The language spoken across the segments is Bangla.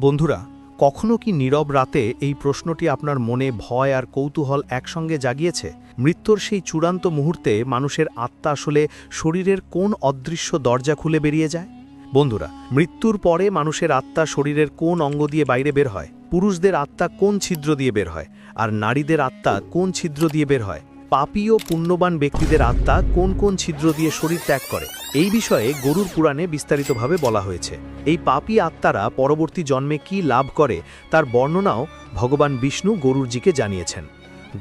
বন্ধুরা, কখনো কি নীরব রাতে এই প্রশ্নটি আপনার মনে ভয় আর কৌতূহল একসঙ্গে জাগিয়েছে? মৃত্যুর সেই চূড়ান্ত মুহূর্তে মানুষের আত্মা আসলে শরীরের কোন অদৃশ্য দরজা খুলে বেরিয়ে যায়? বন্ধুরা, মৃত্যুর পরে মানুষের আত্মা শরীরের কোন অঙ্গ দিয়ে বাইরে বের হয়? পুরুষদের আত্মা কোন ছিদ্র দিয়ে বের হয়, আর নারীদের আত্মা কোন ছিদ্র দিয়ে বের হয়? পাপী ও পুণ্যবান ব্যক্তিদের আত্মা কোন কোন ছিদ্র দিয়ে শরীর ত্যাগ করে? এই বিষয়ে গরুর পুরাণে বিস্তারিতভাবে বলা হয়েছে। এই পাপী আত্মারা পরবর্তী জন্মে কি লাভ করে তার বর্ণনাও ভগবান বিষ্ণু গরুরজিকে জানিয়েছেন।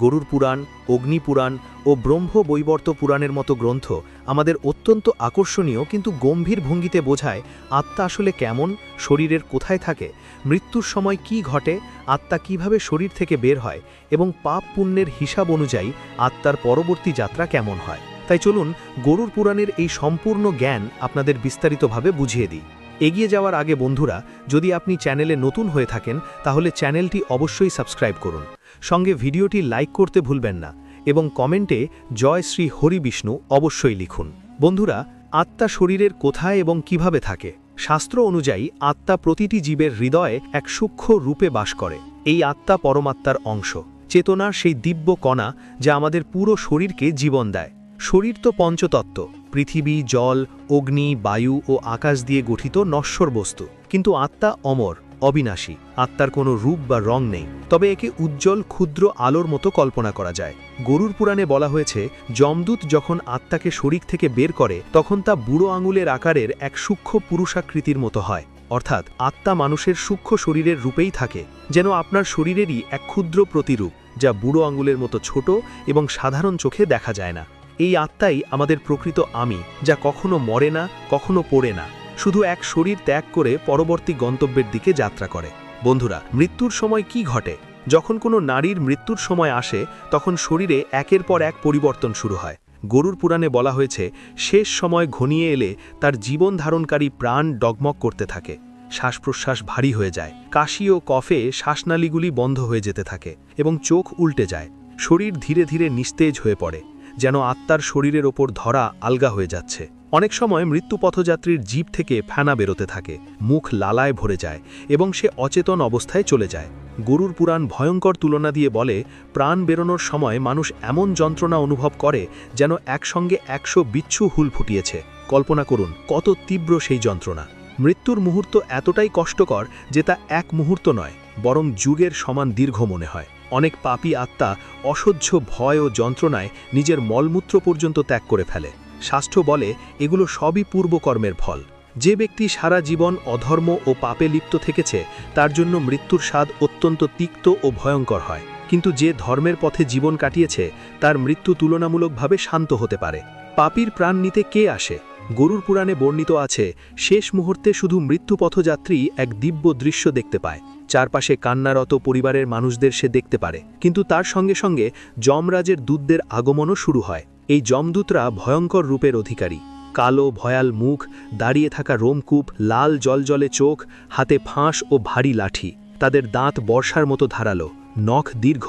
গরুর পুরাণ, অগ্নিপুরাণ ও ব্রহ্ম বৈবর্ত পুরাণের মতো গ্রন্থ আমাদের অত্যন্ত আকর্ষণীয় কিন্তু গম্ভীর ভঙ্গিতে বোঝায় আত্মা আসলে কেমন, শরীরের কোথায় থাকে, মৃত্যুর সময় কি ঘটে, আত্মা কিভাবে শরীর থেকে বের হয় এবং পাপ পুণ্যের হিসাব অনুযায়ী আত্মার পরবর্তী যাত্রা কেমন হয়। তাই চলুন গরুর পুরাণের এই সম্পূর্ণ জ্ঞান আপনাদের বিস্তারিতভাবে বুঝিয়ে দিই। এগিয়ে যাওয়ার আগে বন্ধুরা, যদি আপনি চ্যানেলে নতুন হয়ে থাকেন তাহলে চ্যানেলটি অবশ্যই সাবস্ক্রাইব করুন, সঙ্গে ভিডিওটি লাইক করতে ভুলবেন না এবং কমেন্টে জয় শ্রী হরি বিষ্ণু অবশ্যই লিখুন। বন্ধুরা, আত্মা শরীরের কোথায় এবং কিভাবে থাকে? শাস্ত্র অনুযায়ী আত্মা প্রতিটি জীবের হৃদয়ে এক সূক্ষ্ম রূপে বাস করে। এই আত্মা পরমাত্মার অংশ, চেতনার সেই দিব্য কণা যা আমাদের পুরো শরীরকে জীবন দেয়। শরীর তো পঞ্চতত্ত্ব, পৃথিবী, জল, অগ্নি, বায়ু ও আকাশ দিয়ে গঠিত নশ্বর বস্তু, কিন্তু আত্মা অমর, অবিনাশী। আত্মার কোনো রূপ বা রং নেই, তবে একে উজ্জ্বল ক্ষুদ্র আলোর মতো কল্পনা করা যায়। গরুর পুরাণে বলা হয়েছে, যমদূত যখন আত্মাকে শরীর থেকে বের করে তখন তা বুড়ো আঙুলের আকারের এক সূক্ষ্ম পুরুষাকৃতির মতো হয়। অর্থাৎ আত্মা মানুষের সূক্ষ্ম শরীরের রূপেই থাকে, যেন আপনার শরীরেরই এক ক্ষুদ্র প্রতিরূপ, যা বুড়ো আঙুলের মতো ছোট এবং সাধারণ চোখে দেখা যায় না। এই আত্মাই আমাদের প্রকৃত আমি, যা কখনো মরে না, কখনো পড়ে না, শুধু এক শরীর ত্যাগ করে পরবর্তী গন্তব্যের দিকে যাত্রা করে। বন্ধুরা, মৃত্যুর সময় কি ঘটে? যখন কোনো নারীর মৃত্যুর সময় আসে তখন শরীরে একের পর এক পরিবর্তন শুরু হয়। গরুর পুরাণে বলা হয়েছে, শেষ সময় ঘনিয়ে এলে তার জীবন ধারণকারী প্রাণ ডগমগ করতে থাকে, শ্বাস প্রশ্বাস ভারী হয়ে যায়, কাশি ও কফে শ্বাসনালীগুলি বন্ধ হয়ে যেতে থাকে এবং চোখ উল্টে যায়। শরীর ধীরে ধীরে নিস্তেজ হয়ে পড়ে, যেন আত্মার শরীরের ওপর ধরা আলগা হয়ে যাচ্ছে। অনেক সময় মৃত্যু পথযাত্রীর জিভ থেকে ফেনা বেরোতে থাকে, মুখ লালায় ভরে যায় এবং সে অচেতন অবস্থায় চলে যায়। গরুর পুরাণ ভয়ঙ্কর তুলনা দিয়ে বলে, প্রাণ বেরোনোর সময় মানুষ এমন যন্ত্রণা অনুভব করে যেন একসঙ্গে 100 বিচ্ছু হুল ফুটিয়েছে। কল্পনা করুন কত তীব্র সেই যন্ত্রণা। মৃত্যুর মুহূর্ত এতটাই কষ্টকর যে তা এক মুহূর্ত নয়, বরং যুগের সমান দীর্ঘ মনে হয়। অনেক পাপী আত্মা অসহ্য ভয় ও যন্ত্রণায় নিজের মলমূত্র পর্যন্ত ত্যাগ করে ফেলে। শাস্ত্র বলে এগুলো সবই পূর্বকর্মের ফল। যে ব্যক্তি সারা জীবন অধর্ম ও পাপে লিপ্ত থেকেছে তার জন্য মৃত্যুর স্বাদ অত্যন্ত তিক্ত ও ভয়ঙ্কর হয়, কিন্তু যে ধর্মের পথে জীবন কাটিয়েছে তার মৃত্যু তুলনামূলকভাবে শান্ত হতে পারে। পাপীর প্রাণ নিতে কে আসে? গরুর পুরাণে বর্ণিত আছে, শেষ মুহূর্তে শুধু মৃত্যু পথযাত্রী এক দিব্য দৃশ্য দেখতে পায়। চারপাশে কান্নারত পরিবারের মানুষদের সে দেখতে পারে, কিন্তু তার সঙ্গে সঙ্গে যমরাজের দূতদের আগমনও শুরু হয়। এই যমদূতরা ভয়ঙ্কর রূপের অধিকারী, কালো ভয়াল মুখ, দাঁড়িয়ে থাকা রোমকূপ, লাল জলজলে চোখ, হাতে ফাঁস ও ভারী লাঠি। তাদের দাঁত বর্ষার মতো ধারালো, নখ দীর্ঘ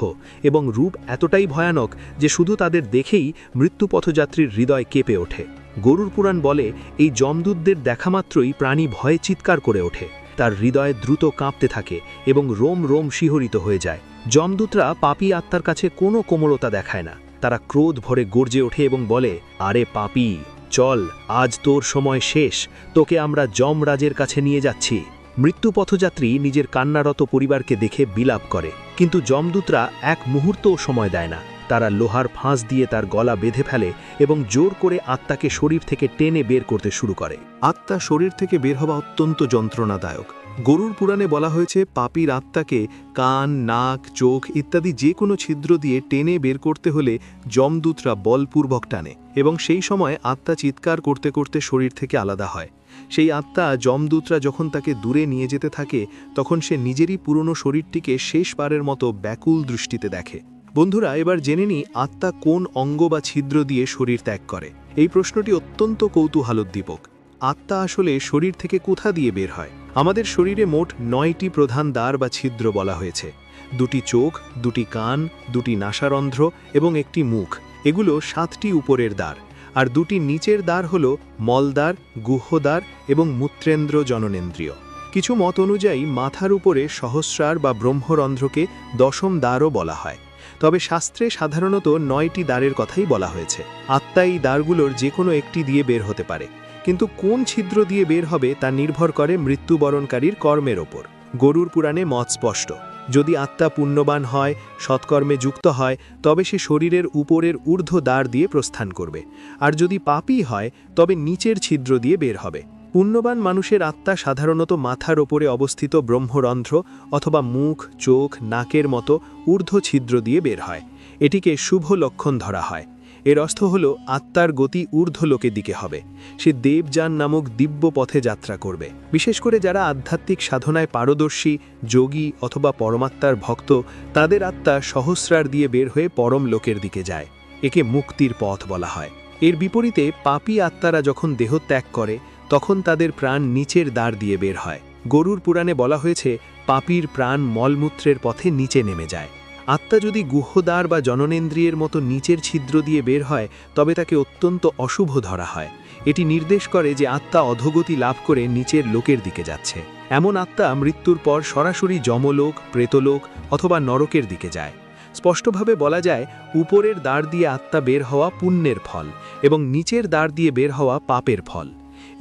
এবং রূপ এতটাই ভয়ানক যে শুধু তাদের দেখেই মৃত্যু পথযাত্রীর হৃদয় কেঁপে ওঠে। গরুর পুরাণ বলে, এই যমদূতদের দেখামাত্রই প্রাণী ভয়ে চিৎকার করে ওঠে, তার হৃদয় দ্রুত কাঁপতে থাকে এবং রোম রোম শিহরিত হয়ে যায়। যমদূতরা পাপী আত্মার কাছে কোনো কোমলতা দেখায় না, তারা ক্রোধ ভরে গর্জে ওঠে এবং বলে, আরে পাপী, চল, আজ তোর সময় শেষ, তোকে আমরা যমরাজের কাছে নিয়ে যাচ্ছি। মৃত্যু পথযাত্রী নিজের কান্নারত পরিবারকে দেখে বিলাপ করে, কিন্তু যমদূতরা এক মুহূর্তও সময় দেয় না। তারা লোহার ফাঁস দিয়ে তার গলা বেঁধে ফেলে এবং জোর করে আত্মাকে শরীর থেকে টেনে বের করতে শুরু করে। আত্মা শরীর থেকে বের হওয়া অত্যন্ত যন্ত্রণাদায়ক। গরুর পুরাণে বলা হয়েছে, পাপীর আত্মাকে কান, নাক, চোখ ইত্যাদি যে কোনো ছিদ্র দিয়ে টেনে বের করতে হলে যমদূতরা বলপূর্বক টানে এবং সেই সময় আত্মা চিৎকার করতে করতে শরীর থেকে আলাদা হয়। সেই আত্মা যমদূতরা যখন তাকে দূরে নিয়ে যেতে থাকে তখন সে নিজেরই পুরনো শরীরটিকে শেষবারের মতো ব্যাকুল দৃষ্টিতে দেখে। বন্ধুরা, এবার জেনে নিই আত্মা কোন অঙ্গ বা ছিদ্র দিয়ে শরীর ত্যাগ করে। এই প্রশ্নটি অত্যন্ত কৌতূহলোদ্দীপক। আত্মা আসলে শরীর থেকে কোথা দিয়ে বের হয়? আমাদের শরীরে মোট 9টি প্রধান দ্বার বা ছিদ্র বলা হয়েছে। 2টি চোখ, 2টি কান, 2টি নাসারন্ধ্র এবং একটি মুখ, এগুলো 7টি উপরের দ্বার। আর 2টি নিচের দ্বার হল মলদ্বার, গুহ্যদ্বার এবং মূত্রেন্দ্র জননেন্দ্রিয়। কিছু মত অনুযায়ী মাথার উপরে সহস্রার বা ব্রহ্মরন্ধ্রকে দশম দ্বারও বলা হয়। তবে শাস্ত্রে সাধারণত 9টি দ্বারের কথাই বলা হয়েছে। আত্মা এই দ্বারগুলোর যে কোনো একটি দিয়ে বের হতে পারে, কিন্তু কোন ছিদ্র দিয়ে বের হবে তা নির্ভর করে মৃত্যুবরণকারীর কর্মের ওপর। গরুর পুরাণে মত স্পষ্ট, যদি আত্মা পুণ্যবান হয়, সৎকর্মে যুক্ত হয়, তবে সে শরীরের উপরের ঊর্ধ্ব দ্বার দিয়ে প্রস্থান করবে, আর যদি পাপী হয় তবে নিচের ছিদ্র দিয়ে বের হবে। পুণ্যবান মানুষের আত্মা সাধারণত মাথার ওপরে অবস্থিত ব্রহ্মরন্ধ্র অথবা মুখ, চোখ, নাকের মতো ঊর্ধ্ব ছিদ্র দিয়ে বের হয়। এটিকে শুভ লক্ষণ ধরা হয়। এর অর্থ হল আত্মার গতি ঊর্ধ্বলোকের দিকে হবে, সে দেবযান নামক দিব্য পথে যাত্রা করবে। বিশেষ করে যারা আধ্যাত্মিক সাধনায় পারদর্শী, যোগী অথবা পরমাত্মার ভক্ত, তাদের আত্মা সহস্রার দিয়ে বের হয়ে পরম লোকের দিকে যায়। একে মুক্তির পথ বলা হয়। এর বিপরীতে পাপী আত্মারা যখন দেহ ত্যাগ করে, তখন তাদের প্রাণ নিচের দ্বার দিয়ে বের হয়। গরুর পুরাণে বলা হয়েছে, পাপীর প্রাণ মলমূত্রের পথে নিচে নেমে যায়। আত্মা যদি গুহ্যদ্বার বা জননেন্দ্রিয়ের মতো নিচের ছিদ্র দিয়ে বের হয়, তবে তাকে অত্যন্ত অশুভ ধরা হয়। এটি নির্দেশ করে যে আত্মা অধোগতি লাভ করে নিচের লোকের দিকে যাচ্ছে। এমন আত্মা মৃত্যুর পর সরাসরি যমলোক, প্রেতলোক অথবা নরকের দিকে যায়। স্পষ্টভাবে বলা যায়, উপরের দ্বার দিয়ে আত্মা বের হওয়া পুণ্যের ফল এবং নিচের দ্বার দিয়ে বের হওয়া পাপের ফল।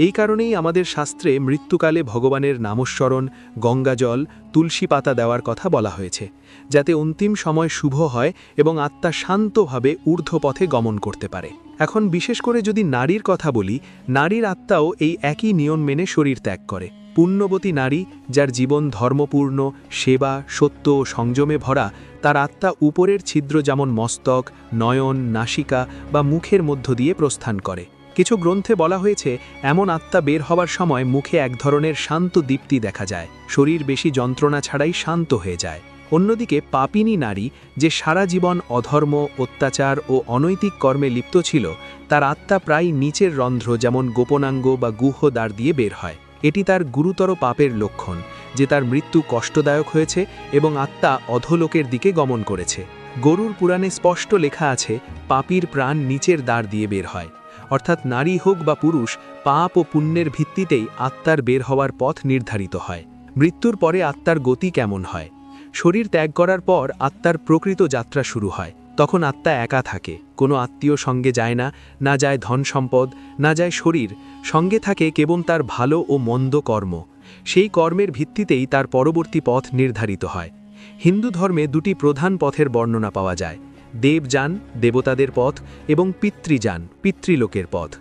এই কারণেই আমাদের শাস্ত্রে মৃত্যুকালে ভগবানের নামস্মরণ, গঙ্গাজল, তুলসী পাতা দেওয়ার কথা বলা হয়েছে, যাতে অন্তিম সময় শুভ হয় এবং আত্মা শান্তভাবে ঊর্ধ্বপথে গমন করতে পারে। এখন বিশেষ করে যদি নারীর কথা বলি, নারীর আত্মাও এই একই নিয়ম মেনে শরীর ত্যাগ করে। পুণ্যবতী নারী, যার জীবন ধর্মপূর্ণ, সেবা, সত্য ও সংযমে ভরা, তার আত্মা উপরের ছিদ্র যেমন মস্তক, নয়ন, নাসিকা বা মুখের মধ্য দিয়ে প্রস্থান করে। কিছু গ্রন্থে বলা হয়েছে, এমন আত্মা বের হওয়ার সময় মুখে এক ধরনের শান্ত দীপ্তি দেখা যায়, শরীর বেশি যন্ত্রণা ছাড়াই শান্ত হয়ে যায়। অন্যদিকে পাপিনী নারী, যে সারা জীবন অধর্ম, অত্যাচার ও অনৈতিক কর্মে লিপ্ত ছিল, তার আত্মা প্রায় নিচের রন্ধ্র যেমন গোপনাঙ্গ বা গুহ্যদ্বার দিয়ে বের হয়। এটি তার গুরুতর পাপের লক্ষণ যে তার মৃত্যু কষ্টদায়ক হয়েছে এবং আত্মা অধোলোকের দিকে গমন করেছে। গরুর পুরাণে স্পষ্ট লেখা আছে, পাপীর প্রাণ নিচের দ্বার দিয়ে বের হয়। অর্থাৎ নারী হোক বা পুরুষ, পাপ ও পুণ্যের ভিত্তিতেই আত্মার বের হওয়ার পথ নির্ধারিত হয়। মৃত্যুর পরে আত্মার গতি কেমন হয়? শরীর ত্যাগ করার পর আত্মার প্রকৃত যাত্রা শুরু হয়। তখন আত্মা একা থাকে, কোনো আত্মীয় সঙ্গে যায় না, না যায় ধন সম্পদ, না যায় শরীর, সঙ্গে থাকে কেবল তার ভালো ও মন্দ কর্ম। সেই কর্মের ভিত্তিতেই তার পরবর্তী পথ নির্ধারিত হয়। হিন্দু ধর্মে দুটি প্রধান পথের বর্ণনা পাওয়া যায়, দেবযান, দেবতাদের পথ, এবং পিতৃযান, পিতৃলোকের পথ।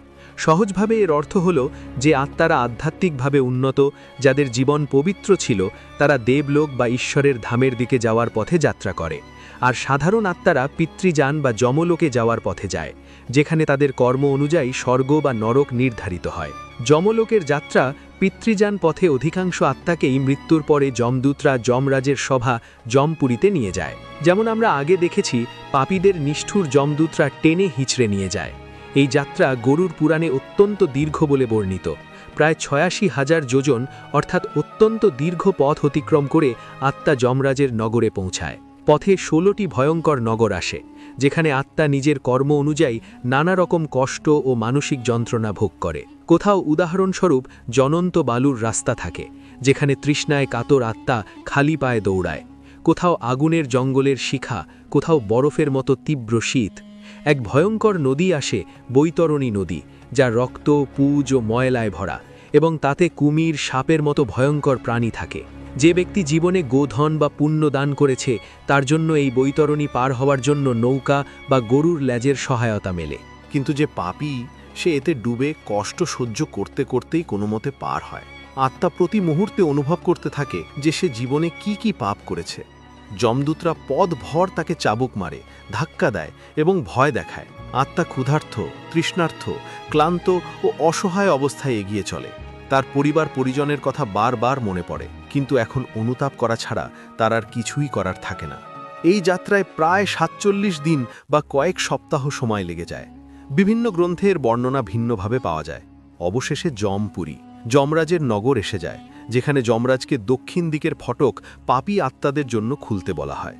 সহজভাবে এর অর্থ হল যে আত্মারা আধ্যাত্মিকভাবে উন্নত, যাদের জীবন পবিত্র ছিল, তারা দেবলোক বা ঈশ্বরের ধামের দিকে যাওয়ার পথে যাত্রা করে। আর সাধারণ আত্মারা পিতৃযান বা যমলোকে যাওয়ার পথে যায়, যেখানে তাদের কর্ম অনুযায়ী স্বর্গ বা নরক নির্ধারিত হয়। যমলোকের যাত্রা পিতৃযান পথে অধিকাংশ আত্মাকেই মৃত্যুর পরে যমদূতরা যমরাজের সভা যমপুরীতে নিয়ে যায়। যেমন আমরা আগে দেখেছি, পাপীদের নিষ্ঠুর যমদূতরা টেনে হিঁচড়ে নিয়ে যায়। এই যাত্রা গরুর পুরাণে অত্যন্ত দীর্ঘ বলে বর্ণিত। প্রায় ৮৬,০০০ যোজন, অর্থাৎ অত্যন্ত দীর্ঘ পথ অতিক্রম করে আত্মা যমরাজের নগরে পৌঁছায়। পথে ১৬টি ভয়ঙ্কর নগর আসে, যেখানে আত্মা নিজের কর্ম অনুযায়ী নানা রকম কষ্ট ও মানসিক যন্ত্রণা ভোগ করে। কোথাও উদাহরণস্বরূপ জ্বলন্ত বালুর রাস্তা থাকে, যেখানে তৃষ্ণায় কাতর আত্মা খালি পায়ে দৌড়ায়। কোথাও আগুনের জঙ্গলের শিখা, কোথাও বরফের মতো তীব্র শীত। এক ভয়ঙ্কর নদী আসে, বৈতরণী নদী, যা রক্ত, পুজ ও ময়লায় ভরা, এবং তাতে কুমির, সাপের মতো ভয়ঙ্কর প্রাণী থাকে। যে ব্যক্তি জীবনে গোধন বা পুণ্য দান করেছে, তার জন্য এই বৈতরণী পার হওয়ার জন্য নৌকা বা গরুর ল্যাজের সহায়তা মেলে। কিন্তু যে পাপী, সে এতে ডুবে কষ্ট সহ্য করতে করতেই কোনো মতে পার হয়। আত্মা প্রতি মুহূর্তে অনুভব করতে থাকে যে সে জীবনে কি কি পাপ করেছে। যমদূতরা পথভর তাকে চাবুক মারে, ধাক্কা দেয় এবং ভয় দেখায়। আত্মা ক্ষুধার্ত, তৃষ্ণার্ত, ক্লান্ত ও অসহায় অবস্থায় এগিয়ে চলে। তার পরিবার পরিজনের কথা বারবার মনে পড়ে, কিন্তু এখন অনুতাপ করা ছাড়া তার আর কিছুই করার থাকে না। এই যাত্রায় প্রায় ৪৭ দিন বা কয়েক সপ্তাহ সময় লেগে যায়। বিভিন্ন গ্রন্থের বর্ণনা ভিন্নভাবে পাওয়া যায়। অবশেষে যমপুরী, যমরাজের নগর এসে যায়, যেখানে যমরাজকে দক্ষিণ দিকের ফটক পাপী আত্মাদের জন্য খুলতে বলা হয়।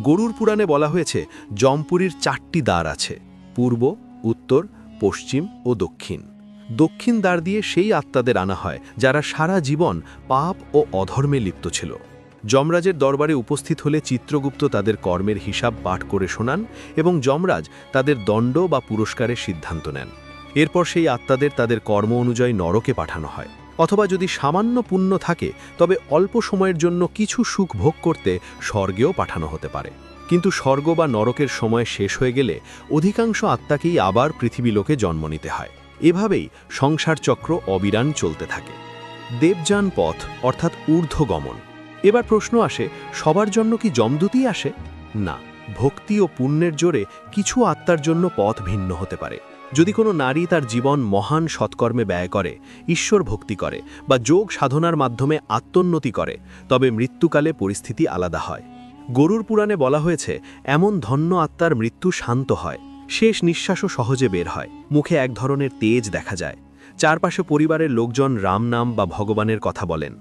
গরুর পুরাণে বলা হয়েছে, যমপুরীর 4টি দ্বার আছে, পূর্ব, উত্তর, পশ্চিম ও দক্ষিণ। দক্ষিণ দ্বার দিয়ে সেই আত্মাদের আনা হয় যারা সারা জীবন পাপ ও অধর্মে লিপ্ত ছিল। যমরাজের দরবারে উপস্থিত হলে চিত্রগুপ্ত তাদের কর্মের হিসাব পাঠ করে শোনান এবং যমরাজ তাদের দণ্ড বা পুরস্কারের সিদ্ধান্ত নেন। এরপর সেই আত্মাদের তাদের কর্ম অনুযায়ী নরকে পাঠানো হয়, অথবা যদি সামান্য পুণ্য থাকে তবে অল্প সময়ের জন্য কিছু সুখ ভোগ করতে স্বর্গেও পাঠানো হতে পারে। কিন্তু স্বর্গ বা নরকের সময় শেষ হয়ে গেলে অধিকাংশ আত্মাকেই আবার পৃথিবীলোকে জন্ম নিতে হয়। এভাবেই সংসার চক্র অবিরাম চলতে থাকে। দেবযান পথ অর্থাৎ ঊর্ধ্বগমন। এবার প্রশ্ন আসে, সবার জন্য কি যমদূতই আসে? না, ভক্তি ও পুণ্যের জোরে কিছু আত্মার জন্য পথ ভিন্ন হতে পারে। যদি কোনো নারী তার জীবন মহান সৎকর্মে ব্যয় করে, ঈশ্বর ভক্তি করে বা যোগ সাধনার মাধ্যমে আত্মোন্নতি করে, তবে মৃত্যুকালে পরিস্থিতি আলাদা হয়। গরুর পুরাণে বলা হয়েছে, এমন ধন্য আত্মার মৃত্যু শান্ত হয়, শেষ নিঃশ্বাসও সহজে বের হয়, মুখে এক ধরনের তেজ দেখা যায়। চারপাশে পরিবারের লোকজন রাম নাম বা ভগবানের কথা বলেন।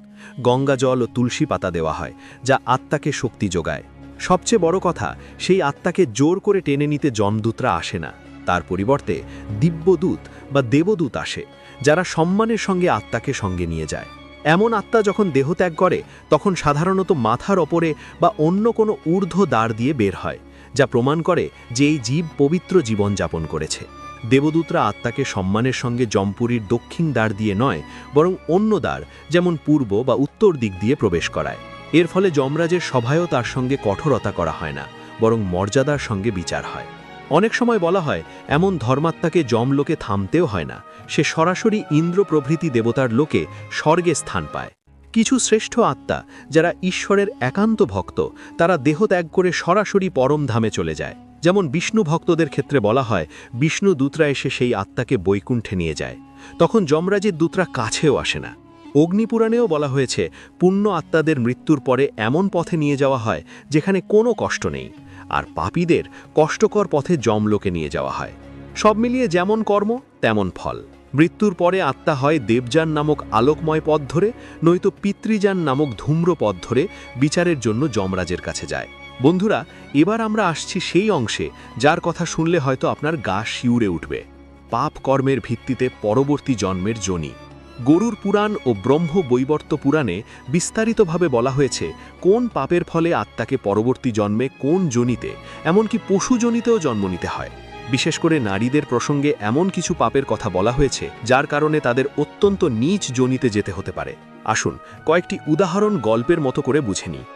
গঙ্গা জল ও তুলসী পাতা দেওয়া হয়, যা আত্মাকে শক্তি যোগায়। সবচেয়ে বড় কথা, সেই আত্মাকে জোর করে টেনে নিতে যমদূতরা আসে না, তার পরিবর্তে দিব্যদূত বা দেবদূত আসে, যারা সম্মানের সঙ্গে আত্মাকে সঙ্গে নিয়ে যায়। এমন আত্মা যখন দেহত্যাগ করে তখন সাধারণত মাথার ওপরে বা অন্য কোনো ঊর্ধ্ব দ্বার দিয়ে বের হয়, যা প্রমাণ করে যে এই জীব পবিত্র জীবন যাপন করেছে। দেবদূতরা আত্মাকে সম্মানের সঙ্গে যমপুরীর দক্ষিণ দ্বার দিয়ে নয়, বরং অন্য দ্বার যেমন পূর্ব বা উত্তর দিক দিয়ে প্রবেশ করায়। এর ফলে যমরাজের সভায়ও তার সঙ্গে কঠোরতা করা হয় না, বরং মর্যাদার সঙ্গে বিচার হয়। অনেক সময় বলা হয়, এমন ধর্মাত্মাকে যমলোকে থামতেও হয় না, সে সরাসরি ইন্দ্র প্রভৃতি দেবতার লোকে স্বর্গে স্থান পায়। কিছু শ্রেষ্ঠ আত্মা যারা ঈশ্বরের একান্ত ভক্ত, তারা দেহত্যাগ করে সরাসরি পরমধামে চলে যায়। যেমন বিষ্ণু ভক্তদের ক্ষেত্রে বলা হয়, বিষ্ণু দূতরা এসে সেই আত্মাকে বৈকুণ্ঠে নিয়ে যায়, তখন যমরাজের দূতরা কাছেও আসে না। অগ্নিপুরাণেও বলা হয়েছে, পুণ্য আত্মাদের মৃত্যুর পরে এমন পথে নিয়ে যাওয়া হয় যেখানে কোনো কষ্ট নেই, আর পাপীদের কষ্টকর পথে যমলোকে নিয়ে যাওয়া হয়। সব মিলিয়ে যেমন কর্ম তেমন ফল। মৃত্যুর পরে আত্মা হয় দেবযান নামক আলোকময় পথ ধরে, নয়তো পিতৃযান নামক ধূম্র পথ ধরে বিচারের জন্য যমরাজের কাছে যায়। বন্ধুরা, এবার আমরা আসছি সেই অংশে যার কথা শুনলে হয়তো আপনার গা শিউরে উঠবে। পাপ কর্মের ভিত্তিতে পরবর্তী জন্মের যোনি। গরুর পুরাণ ও ব্রহ্ম বৈবর্ত পুরাণে বিস্তারিতভাবে বলা হয়েছে কোন পাপের ফলে আত্মাকে পরবর্তী জন্মে কোন যোনিতে, এমনকি পশু যোনিতেও জন্ম নিতে হয়। বিশেষ করে নারীদের প্রসঙ্গে এমন কিছু পাপের কথা বলা হয়েছে যার কারণে তাদের অত্যন্ত নীচ যোনিতে যেতে হতে পারে। আসুন কয়েকটি উদাহরণ গল্পের মতো করে বুঝে নিই।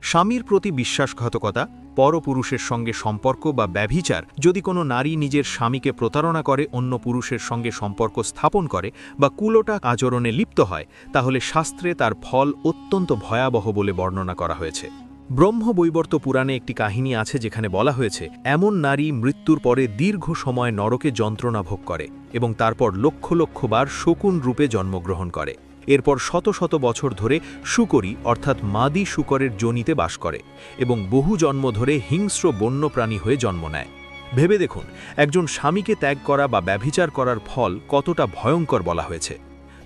স্বামীর প্রতি বিশ্বাসঘাতকতা, পরপুরুষের সঙ্গে সম্পর্ক বা ব্যভিচার। যদি কোনো নারী নিজের স্বামীকে প্রতারণা করে, অন্য পুরুষের সঙ্গে সম্পর্ক স্থাপন করে বা কুলোটা আচরণে লিপ্ত হয়, তাহলে শাস্ত্রে তার ফল অত্যন্ত ভয়াবহ বলে বর্ণনা করা হয়েছে। ব্রহ্ম বৈবর্ত পুরাণে একটি কাহিনী আছে যেখানে বলা হয়েছে, এমন নারী মৃত্যুর পরে দীর্ঘ সময় নরকে যন্ত্রণা ভোগ করে এবং তারপর লক্ষ লক্ষ বার শকুন রূপে জন্মগ্রহণ করে। এরপর শত শত বছর ধরে শুকরী অর্থাৎ মাদি শুকরের যোনিতে বাস করে এবং বহু জন্ম ধরে হিংস্র বন্যপ্রাণী হয়ে জন্ম নেয়। ভেবে দেখুন, একজন স্বামীকে ত্যাগ করা বা ব্যভিচার করার ফল কতটা ভয়ঙ্কর বলা হয়েছে।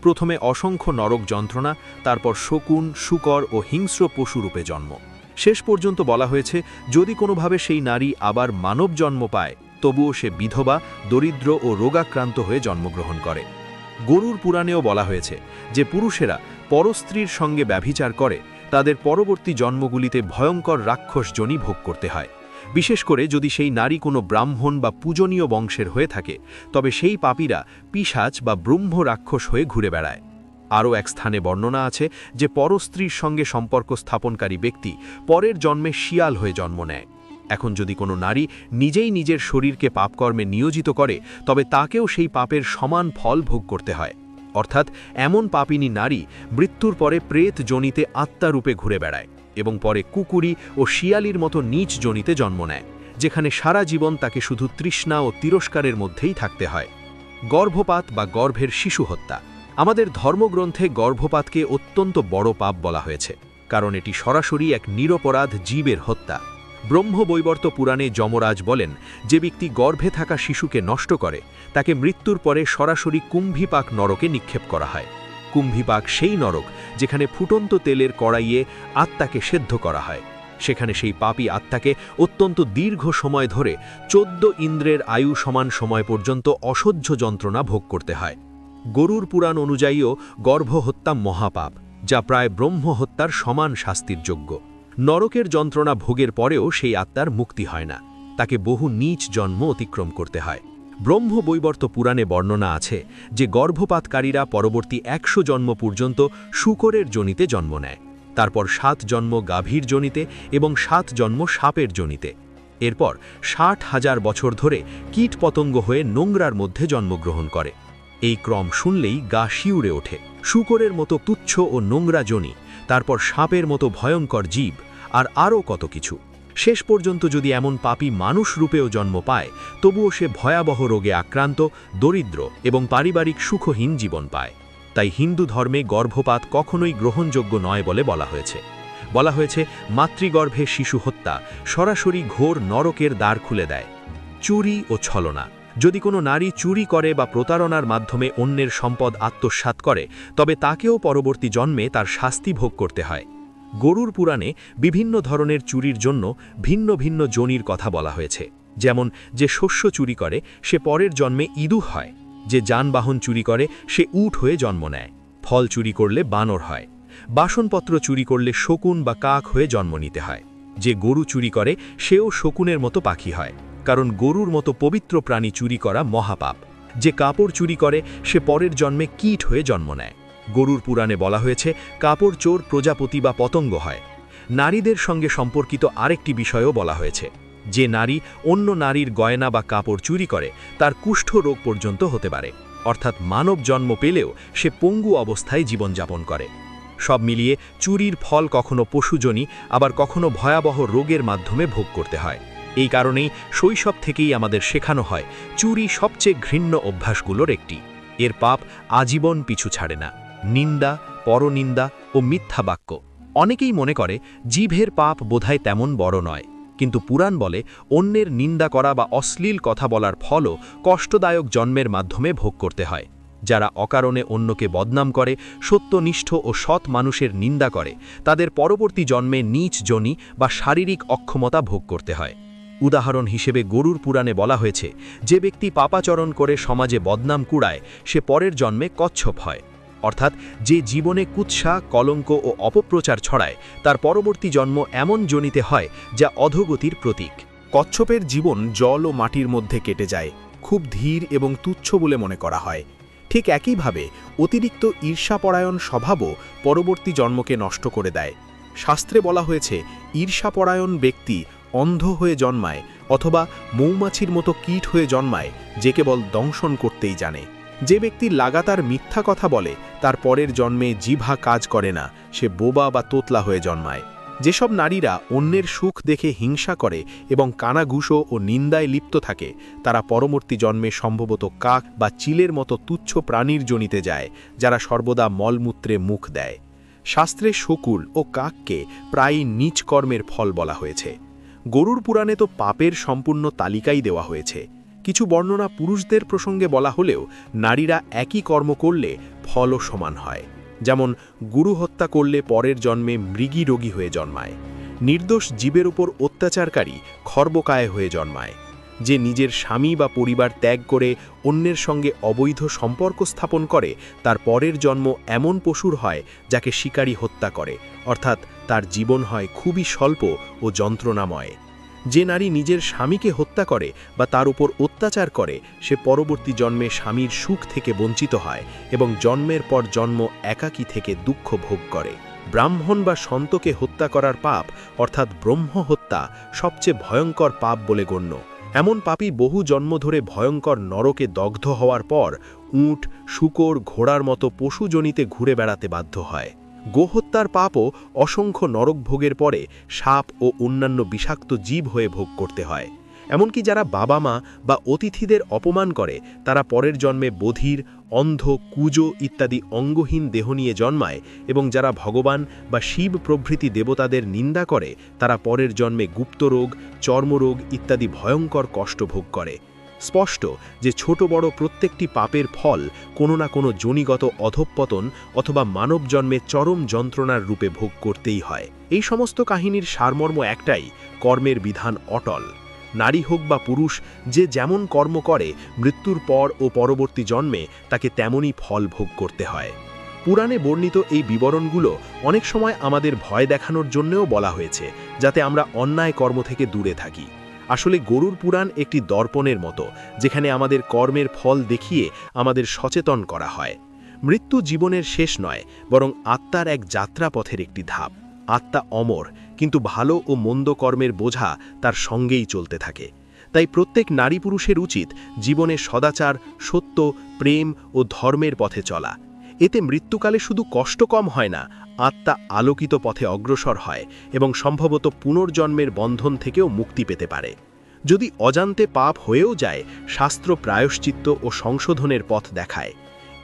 প্রথমে অসংখ্য নরক যন্ত্রণা, তারপর শকুন, শুকর ও হিংস্র পশুরূপে জন্ম। শেষ পর্যন্ত বলা হয়েছে, যদি কোনোভাবে সেই নারী আবার মানব জন্ম পায়, তবুও সে বিধবা, দরিদ্র ও রোগাক্রান্ত হয়ে জন্মগ্রহণ করে। গরুর পুরাণেও বলা হয়েছে যে পুরুষেরা পরস্ত্রীর সঙ্গে ব্যভিচার করে তাদের পরবর্তী জন্মগুলিতে ভয়ঙ্কর রাক্ষস যোনি ভোগ করতে হয়। বিশেষ করে যদি সেই নারী কোনো ব্রাহ্মণ বা পূজনীয় বংশের হয়ে থাকে, তবে সেই পাপীরা পিশাচ বা ব্রহ্ম রাক্ষস হয়ে ঘুরে বেড়ায়। আরও এক স্থানে বর্ণনা আছে যে পরস্ত্রীর সঙ্গে সম্পর্ক স্থাপনকারী ব্যক্তি পরের জন্মে শিয়াল হয়ে জন্ম নেয়। এখন যদি কোনো নারী নিজেই নিজের শরীরকে পাপকর্মে নিয়োজিত করে, তবে তাকেও সেই পাপের সমান ফল ভোগ করতে হয়। অর্থাৎ এমন পাপিনী নারী মৃত্যুর পরে প্রেত যোনিতে আত্মারূপে ঘুরে বেড়ায় এবং পরে কুকুরি ও শিয়ালির মতো নীচ যোনিতে জন্ম নেয়, যেখানে সারা জীবন তাকে শুধু তৃষ্ণা ও তিরস্কারের মধ্যেই থাকতে হয়। গর্ভপাত বা গর্ভের শিশু হত্যা। আমাদের ধর্মগ্রন্থে গর্ভপাতকে অত্যন্ত বড় পাপ বলা হয়েছে, কারণ এটি সরাসরি এক নিরপরাধ জীবের হত্যা। ব্রহ্ম বৈবর্ত পুরাণে যমরাজ বলেন, যে ব্যক্তি গর্ভে থাকা শিশুকে নষ্ট করে তাকে মৃত্যুর পরে সরাসরি কুম্ভীপাক নরকে নিক্ষেপ করা হয়। কুম্ভীপাক সেই নরক যেখানে ফুটন্ত তেলের কড়াইয়ে আত্মাকে সেদ্ধ করা হয়। সেখানে সেই পাপী আত্মাকে অত্যন্ত দীর্ঘ সময় ধরে 14 ইন্দ্রের আয়ু সমান সময় পর্যন্ত অসহ্য যন্ত্রণা ভোগ করতে হয়। গরুর পুরাণ অনুযায়ীও গর্ভহত্যা মহাপাপ, যা প্রায় ব্রহ্মহত্যার সমান শাস্তির যোগ্য। নরকের যন্ত্রণা ভোগের পরেও সেই আত্মার মুক্তি হয় না, তাকে বহু নীচ জন্ম অতিক্রম করতে হয়। ব্রহ্মবৈবর্ত পুরাণে বর্ণনা আছে যে গর্ভপাতকারীরা পরবর্তী ১০০ জন্ম পর্যন্ত শূকরের যোনিতে জন্ম নেয়, তারপর ৭ জন্ম গাভীর যোনিতে এবং ৭ জন্ম সাপের যোনিতে। এরপর ৬০,০০০ বছর ধরে কীটপতঙ্গ হয়ে নোংরার মধ্যে জন্মগ্রহণ করে। এই ক্রম শুনলেই গা শিউরে ওঠে। শূকরের মতো তুচ্ছ ও নোংরা যোনি, তারপর সাপের মতো ভয়ঙ্কর জীব, আর আরও কত কিছু। শেষ পর্যন্ত যদি এমন পাপী মানুষ রূপেও জন্ম পায়, তবুও সে ভয়াবহ রোগে আক্রান্ত, দরিদ্র এবং পারিবারিক সুখহীন জীবন পায়। তাই হিন্দু ধর্মে গর্ভপাত কখনোই গ্রহণযোগ্য নয় বলে বলা হয়েছে মাতৃগর্ভে শিশু হত্যা সরাসরি ঘোর নরকের দ্বার খুলে দেয়। চুরি ও ছলনা, যদি কোনো নারী চুরি করে বা প্রতারণার মাধ্যমে অন্যের সম্পদ আত্মসাৎ করে, তবে তাকেও পরবর্তী জন্মে তার শাস্তি ভোগ করতে হয়। গরুর পুরাণে বিভিন্ন ধরনের চুরির জন্য ভিন্ন ভিন্ন যোনির কথা বলা হয়েছে। যেমন, যে শস্য চুরি করে সে পরের জন্মে ইঁদুর হয়, যে যানবাহন চুরি করে সে উট হয়ে জন্ম নেয়, ফল চুরি করলে বানর হয়, বাসনপত্র চুরি করলে শকুন বা কাক হয়ে জন্ম নিতে হয়। যে গরু চুরি করে সেও শকুনের মতো পাখি হয়, কারণ গরুর মতো পবিত্র প্রাণী চুরি করা মহাপাপ। যে কাপড় চুরি করে সে পরের জন্মে কীট হয়ে জন্ম নেয়। গরুর পুরাণে বলা হয়েছে কাপড় চোর প্রজাপতি বা পতঙ্গ হয়। নারীদের সঙ্গে সম্পর্কিত আরেকটি বিষয়ও বলা হয়েছে, যে নারী অন্য নারীর গয়না বা কাপড় চুরি করে তার কুষ্ঠ রোগ পর্যন্ত হতে পারে, অর্থাৎ মানব জন্ম পেলেও সে পঙ্গু অবস্থায় জীবনযাপন করে। সব মিলিয়ে চুরির ফল কখনো পশুজনী, আবার কখনো ভয়াবহ রোগের মাধ্যমে ভোগ করতে হয়। এই কারণেই শৈশব থেকেই আমাদের শেখানো হয় চুরি সবচেয়ে ঘৃণ্য অভ্যাসগুলোর একটি। এর পাপ আজীবন পিছু ছাড়ে না। নিন্দা, পরনিন্দা ও মিথ্যা বাক্য। অনেকেই মনে করে জিভের পাপ বোধহয় তেমন বড় নয়, কিন্তু পুরাণ বলে অন্যের নিন্দা করা বা অশ্লীল কথা বলার ফলও কষ্টদায়ক জন্মের মাধ্যমে ভোগ করতে হয়। যারা অকারণে অন্যকে বদনাম করে, সত্যনিষ্ঠ ও সৎ মানুষের নিন্দা করে, তাদের পরবর্তী জন্মে নীচ যোনি বা শারীরিক অক্ষমতা ভোগ করতে হয়। উদাহরণ হিসেবে গরুর পুরাণে বলা হয়েছে, যে ব্যক্তি পাপাচরণ করে সমাজে বদনাম কুড়ায় সে পরের জন্মে কচ্ছপ হয়, অর্থাৎ যে জীবনে কুৎসা, কলঙ্ক ও অপপ্রচার ছড়ায় তার পরবর্তী জন্ম এমন যোনিতে হয় যা অধোগতির প্রতীক। কচ্ছপের জীবন জল ও মাটির মধ্যে কেটে যায়, খুব ধীর এবং তুচ্ছ বলে মনে করা হয়। ঠিক একইভাবে অতিরিক্ত ঈর্ষাপরায়ণ স্বভাবও পরবর্তী জন্মকে নষ্ট করে দেয়। শাস্ত্রে বলা হয়েছে ঈর্ষাপরায়ণ ব্যক্তি অন্ধ হয়ে জন্মায় অথবা মৌমাছির মতো কীট হয়ে জন্মায়, যে কেবল দংশন করতেই জানে। যে ব্যক্তি লাগাতার মিথ্যা কথা বলে তার পরের জন্মে জিভা কাজ করে না, সে বোবা বা তোতলা হয়ে জন্মায়। যেসব নারীরা অন্যের সুখ দেখে হিংসা করে এবং কানাঘুষো ও নিন্দায় লিপ্ত থাকে, তারা পরবর্তী জন্মে সম্ভবত কাক বা চিলের মতো তুচ্ছ প্রাণীর যোনিতে যায়, যারা সর্বদা মলমূত্রে মুখ দেয়। শাস্ত্রে শকুল ও কাককে প্রায়ই নীচ কর্মের ফল বলা হয়েছে। গরুর পুরাণে তো পাপের সম্পূর্ণ তালিকাই দেওয়া হয়েছে। কিছু বর্ণনা পুরুষদের প্রসঙ্গে বলা হলেও নারীরা একই কর্ম করলে ফলও সমান হয়। যেমন গুরু হত্যা করলে পরের জন্মে মৃগী রোগী হয়ে জন্মায়, নির্দোষ জীবের উপর অত্যাচারকারী খর্বকায় হয়ে জন্মায়, যে নিজের স্বামী বা পরিবার ত্যাগ করে অন্যের সঙ্গে অবৈধ সম্পর্ক স্থাপন করে তার পরের জন্ম এমন পশুর হয় যাকে শিকারী হত্যা করে, অর্থাৎ তার জীবন হয় খুবই স্বল্প ও যন্ত্রণাময়। যে নারী নিজের স্বামীকে হত্যা করে বা তার উপর অত্যাচার করে সে পরবর্তী জন্মে স্বামীর সুখ থেকে বঞ্চিত হয় এবং জন্মের পর জন্ম একাকী থেকে দুঃখ ভোগ করে। ব্রাহ্মণ বা সন্তকে হত্যা করার পাপ অর্থাৎ ব্রহ্ম হত্যা সবচেয়ে ভয়ঙ্কর পাপ বলে গণ্য। এমন পাপী বহু জন্ম ধরে ভয়ঙ্কর নরকে দগ্ধ হওয়ার পর উট, শূকর, ঘোড়ার মতো পশুজনিতে ঘুরে বেড়াতে বাধ্য হয়। গোহত্যার পাপও অসংখ্য নরকভোগের পরে সাপ ও অন্যান্য বিষাক্ত জীব হয়ে ভোগ করতে হয়। এমনকি যারা বাবা মা বা অতিথিদের অপমান করে তারা পরের জন্মে বধির, অন্ধ, কুজো ইত্যাদি অঙ্গহীন দেহ নিয়ে জন্মায়, এবং যারা ভগবান বা শিব প্রভৃতি দেবতাদের নিন্দা করে তারা পরের জন্মে গুপ্তরোগ, চর্মরোগ ইত্যাদি ভয়ঙ্কর কষ্ট ভোগ করে। স্পষ্ট যে ছোট বড় প্রত্যেকটি পাপের ফল কোনো না কোনো যোনিগত অধঃপতন অথবা মানব জন্মে চরম যন্ত্রণার রূপে ভোগ করতেই হয়। এই সমস্ত কাহিনীর সারমর্ম একটাই, কর্মের বিধান অটল। নারী হোক বা পুরুষ, যে যেমন কর্ম করে মৃত্যুর পর ও পরবর্তী জন্মে তাকে তেমনই ফল ভোগ করতে হয়। পুরাণে বর্ণিত এই বিবরণগুলো অনেক সময় আমাদের ভয় দেখানোর জন্যও বলা হয়েছে, যাতে আমরা অন্যায় কর্ম থেকে দূরে থাকি। আসলে গরুর পুরাণ একটি দর্পণের মতো, যেখানে আমাদের কর্মের ফল দেখিয়ে আমাদের সচেতন করা হয়। মৃত্যু জীবনের শেষ নয়, বরং আত্মার এক যাত্রাপথের একটি ধাপ। আত্মা অমর, কিন্তু ভালো ও মন্দ কর্মের বোঝা তার সঙ্গেই চলতে থাকে। তাই প্রত্যেক নারী পুরুষের উচিত জীবনে সদাচার, সত্য, প্রেম ও ধর্মের পথে চলা। এতে মৃত্যুকালে শুধু কষ্ট কম হয় না, আত্মা আলোকিত পথে অগ্রসর হয় এবং সম্ভবত পুনর্জন্মের বন্ধন থেকেও মুক্তি পেতে পারে। যদি অজান্তে পাপ হয়েও যায়, শাস্ত্র প্রায়শ্চিত্ত ও সংশোধনের পথ দেখায়।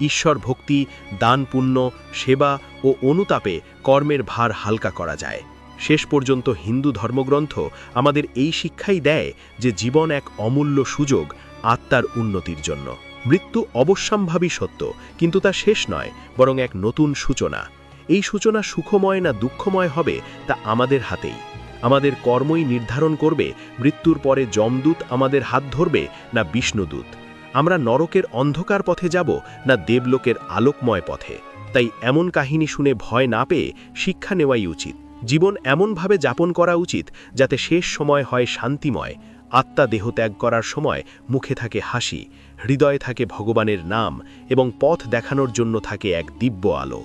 ঈশ্বর ভক্তি, দান, পুণ্য, সেবা ও অনুতাপে কর্মের ভার হালকা করা যায়। শেষ পর্যন্ত হিন্দু ধর্মগ্রন্থ আমাদের এই শিক্ষাই দেয় যে জীবন এক অমূল্য সুযোগ আত্মার উন্নতির জন্য। মৃত্যু অবশ্যম্ভাবী সত্য, কিন্তু তা শেষ নয়, বরং এক নতুন সূচনা। এই সূচনা সুখময় না দুঃখময় হবে তা আমাদের হাতেই। আমাদের কর্মই নির্ধারণ করবে মৃত্যুর পরে যমদূত আমাদের হাত ধরবে না বিষ্ণুদূত। আমরা নরকের অন্ধকার পথে যাব না দেবলোকের আলোকময় পথে। তাই এমন কাহিনী শুনে ভয় না পেয়ে শিক্ষা নেওয়াই উচিত। জীবন এমনভাবে যাপন করা উচিত যাতে শেষ সময় হয় শান্তিময়। আত্মা দেহত্যাগ করার সময় মুখে থাকে হাসি, হৃদয়ে থাকে ভগবানের নাম এবং পথ দেখানোর জন্য থাকে এক দিব্য আলো।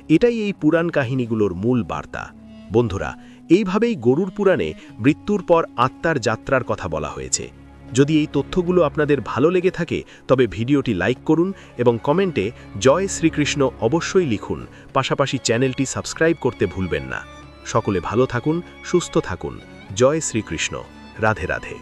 এটাই এই পুরাণ কাহিনীগুলোর মূল বার্তা। বন্ধুরা, এইভাবেই গরুর পুরাণে মৃত্যুর পর আত্মার যাত্রার কথা বলা হয়েছে। যদি এই তথ্যগুলো আপনাদের ভালো লেগে থাকে, তবে ভিডিওটি লাইক করুন এবং কমেন্টে জয় শ্রীকৃষ্ণ অবশ্যই লিখুন। পাশাপাশি চ্যানেলটি সাবস্ক্রাইব করতে ভুলবেন না। সকলে ভালো থাকুন, সুস্থ থাকুন। জয় শ্রীকৃষ্ণ। রাধে রাধে।